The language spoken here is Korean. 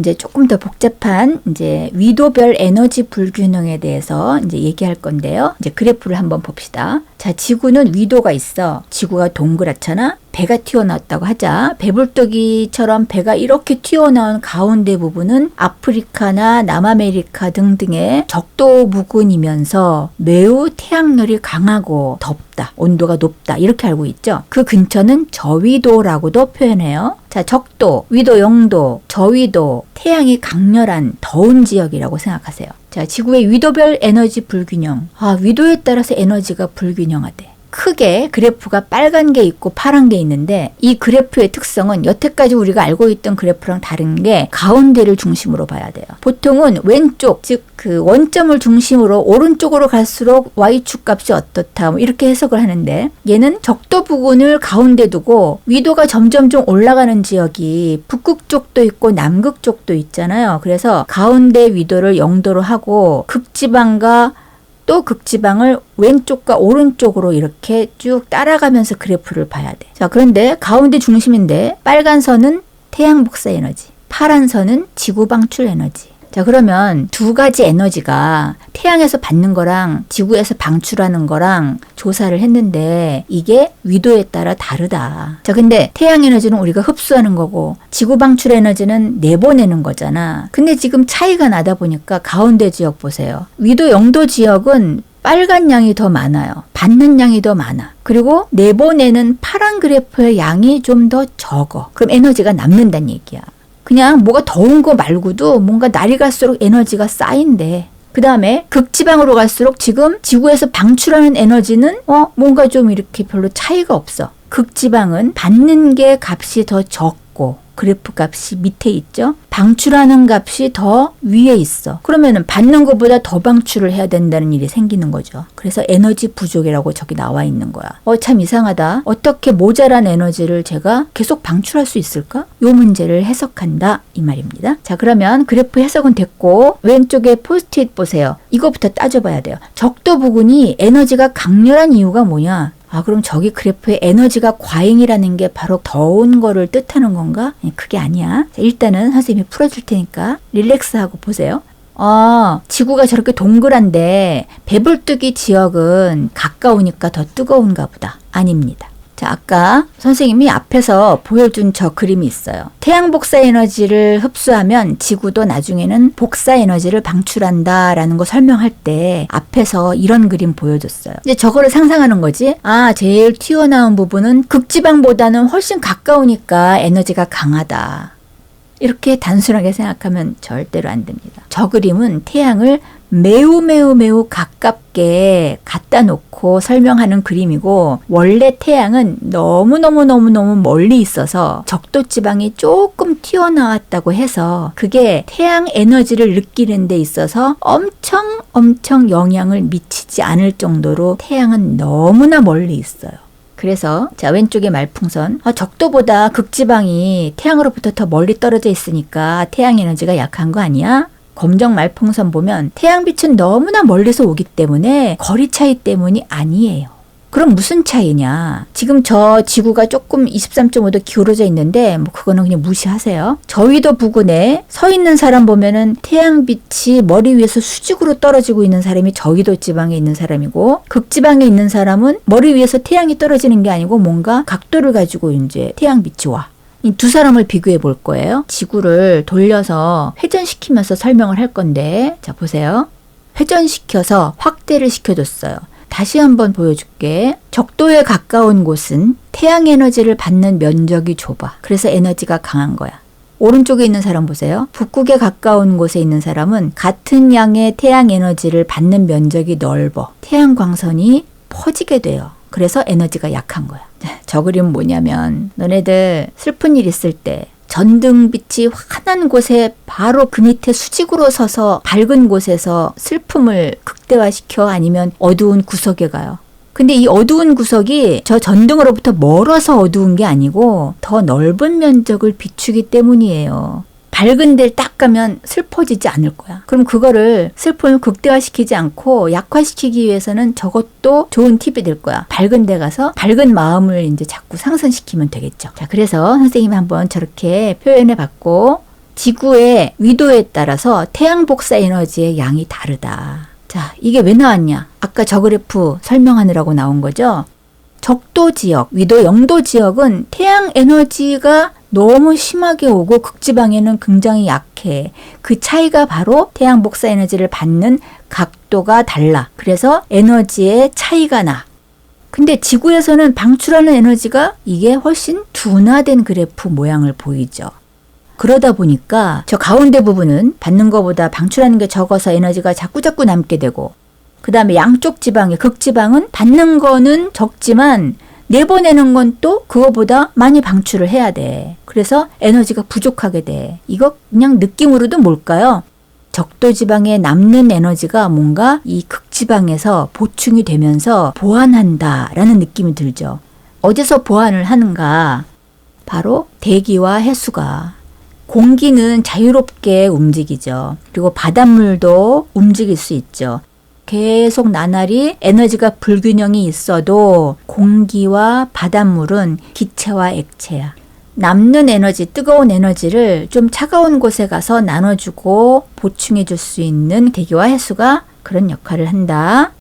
이제 조금 더 복잡한 이제 위도별 에너지 불균형에 대해서 이제 얘기할 건데요. 이제 그래프를 한번 봅시다. 자, 지구는 위도가 있어. 지구가 동그랗잖아. 배가 튀어나왔다고 하자. 배불뚝이처럼 배가 이렇게 튀어나온 가운데 부분은 아프리카나 남아메리카 등등의 적도 부근이면서 매우 태양열이 강하고 덥다. 온도가 높다. 이렇게 알고 있죠. 그 근처는 저위도라고도 표현해요. 자, 적도, 위도 0도, 저위도, 태양이 강렬한 더운 지역이라고 생각하세요. 자, 지구의 위도별 에너지 불균형. 위도에 따라서 에너지가 불균형하대. 크게 그래프가 빨간 게 있고 파란 게 있는데 이 그래프의 특성은 여태까지 우리가 알고 있던 그래프랑 다른 게 가운데를 중심으로 봐야 돼요. 보통은 왼쪽, 즉 그 원점을 중심으로 오른쪽으로 갈수록 y축 값이 어떻다 이렇게 해석을 하는데 얘는 적도 부근을 가운데 두고 위도가 점점 좀 올라가는 지역이 북극 쪽도 있고 남극 쪽도 있잖아요. 그래서 가운데 위도를 0도로 하고 극지방과 또 극지방을 왼쪽과 오른쪽으로 이렇게 쭉 따라가면서 그래프를 봐야 돼. 자, 그런데 가운데 중심인데 빨간 선은 태양 복사 에너지, 파란 선은 지구 방출 에너지. 자, 그러면 두 가지 에너지가 태양에서 받는 거랑 지구에서 방출하는 거랑 조사를 했는데 이게 위도에 따라 다르다. 자, 근데 태양 에너지는 우리가 흡수하는 거고 지구 방출 에너지는 내보내는 거잖아. 근데 지금 차이가 나다 보니까 가운데 지역 보세요. 위도 0도 지역은 빨간 양이 더 많아요. 받는 양이 더 많아. 그리고 내보내는 파란 그래프의 양이 좀 더 적어. 그럼 에너지가 남는다는 얘기야. 그냥 뭐가 더운 거 말고도 뭔가 날이 갈수록 에너지가 쌓인대. 그 다음에 극지방으로 갈수록 지금 지구에서 방출하는 에너지는 뭔가 좀 이렇게 별로 차이가 없어. 극지방은 받는 게 값이 더 적고 그래프 값이 밑에 있죠. 방출하는 값이 더 위에 있어. 그러면은 받는 것보다 더 방출을 해야 된다는 일이 생기는 거죠. 그래서 에너지 부족이라고 저기 나와 있는 거야. 참 이상하다. 어떻게 모자란 에너지를 제가 계속 방출할 수 있을까? 요 문제를 해석한다 이 말입니다. 자, 그러면 그래프 해석은 됐고 왼쪽에 포스트잇 보세요. 이거부터 따져봐야 돼요. 적도 부근이 에너지가 강렬한 이유가 뭐냐? 그럼 저기 그래프에 에너지가 과잉이라는 게 바로 더운 거를 뜻하는 건가? 그게 아니야. 자, 일단은 선생님이 풀어줄 테니까 릴렉스하고 보세요. 지구가 저렇게 동그란데 배불뚝이 지역은 가까우니까 더 뜨거운가 보다. 아닙니다. 자, 아까 선생님이 앞에서 보여준 저 그림이 있어요. 태양 복사 에너지를 흡수하면 지구도 나중에는 복사 에너지를 방출한다라는 거 설명할 때 앞에서 이런 그림 보여줬어요. 이제 저거를 상상하는 거지. 제일 튀어나온 부분은 극지방보다는 훨씬 가까우니까 에너지가 강하다. 이렇게 단순하게 생각하면 절대로 안 됩니다. 저 그림은 태양을 매우 가깝게 갖다 놓고 설명하는 그림이고 원래 태양은 너무 멀리 있어서 적도 지방이 조금 튀어나왔다고 해서 그게 태양 에너지를 느끼는 데 있어서 엄청 영향을 미치지 않을 정도로 태양은 너무나 멀리 있어요. 그래서 자, 왼쪽에 말풍선. 적도보다 극지방이 태양으로부터 더 멀리 떨어져 있으니까 태양 에너지가 약한 거 아니야? 검정 말풍선 보면 태양빛은 너무나 멀리서 오기 때문에 거리 차이 때문이 아니에요. 그럼 무슨 차이냐? 지금 저 지구가 조금 23.5도 기울어져 있는데 그거는 그냥 무시하세요. 저위도 부근에 서 있는 사람 보면은 태양빛이 머리 위에서 수직으로 떨어지고 있는 사람이 저위도 지방에 있는 사람이고 극지방에 있는 사람은 머리 위에서 태양이 떨어지는 게 아니고 뭔가 각도를 가지고 이제 태양빛이 와. 이 두 사람을 비교해 볼 거예요. 지구를 돌려서 회전시키면서 설명을 할 건데 자, 보세요. 회전시켜서 확대를 시켜줬어요. 다시 한번 보여줄게. 적도에 가까운 곳은 태양 에너지를 받는 면적이 좁아. 그래서 에너지가 강한 거야. 오른쪽에 있는 사람 보세요. 북극에 가까운 곳에 있는 사람은 같은 양의 태양 에너지를 받는 면적이 넓어. 태양 광선이 퍼지게 돼요. 그래서 에너지가 약한 거야. 저 그림은 뭐냐면 너네들 슬픈 일 있을 때 전등빛이 환한 곳에 바로 그 밑에 수직으로 서서 밝은 곳에서 슬픔을 극대화시켜 아니면 어두운 구석에 가요. 근데 이 어두운 구석이 저 전등으로부터 멀어서 어두운 게 아니고 더 넓은 면적을 비추기 때문이에요. 밝은 데를 딱 가면 슬퍼지지 않을 거야. 그럼 그거를 슬픔을 극대화시키지 않고 약화시키기 위해서는 저것도 좋은 팁이 될 거야. 밝은 데 가서 밝은 마음을 이제 자꾸 상승시키면 되겠죠. 자, 그래서 선생님이 한번 저렇게 표현해 봤고 지구의 위도에 따라서 태양 복사 에너지의 양이 다르다. 자, 이게 왜 나왔냐? 아까 저 그래프 설명하느라고 나온 거죠? 적도 지역, 위도 0도 지역은 태양 에너지가 너무 심하게 오고 극지방에는 굉장히 약해. 그 차이가 바로 태양 복사 에너지를 받는 각도가 달라. 그래서 에너지의 차이가 나. 근데 지구에서는 방출하는 에너지가 이게 훨씬 둔화된 그래프 모양을 보이죠. 그러다 보니까 저 가운데 부분은 받는 것보다 방출하는 게 적어서 에너지가 자꾸자꾸 남게 되고, 그 다음에 양쪽 지방의 극지방은 받는 거는 적지만 내보내는 건 또 그거보다 많이 방출을 해야 돼. 그래서 에너지가 부족하게 돼. 이거 그냥 느낌으로도 뭘까요? 적도 지방에 남는 에너지가 뭔가 이 극지방에서 보충이 되면서 보완한다라는 느낌이 들죠. 어디서 보완을 하는가? 바로 대기와 해수가. 공기는 자유롭게 움직이죠. 그리고 바닷물도 움직일 수 있죠. 계속 나날이 에너지가 불균형이 있어도 공기와 바닷물은 기체와 액체야. 남는 에너지, 뜨거운 에너지를 좀 차가운 곳에 가서 나눠주고 보충해 줄 수 있는 대기와 해수가 그런 역할을 한다.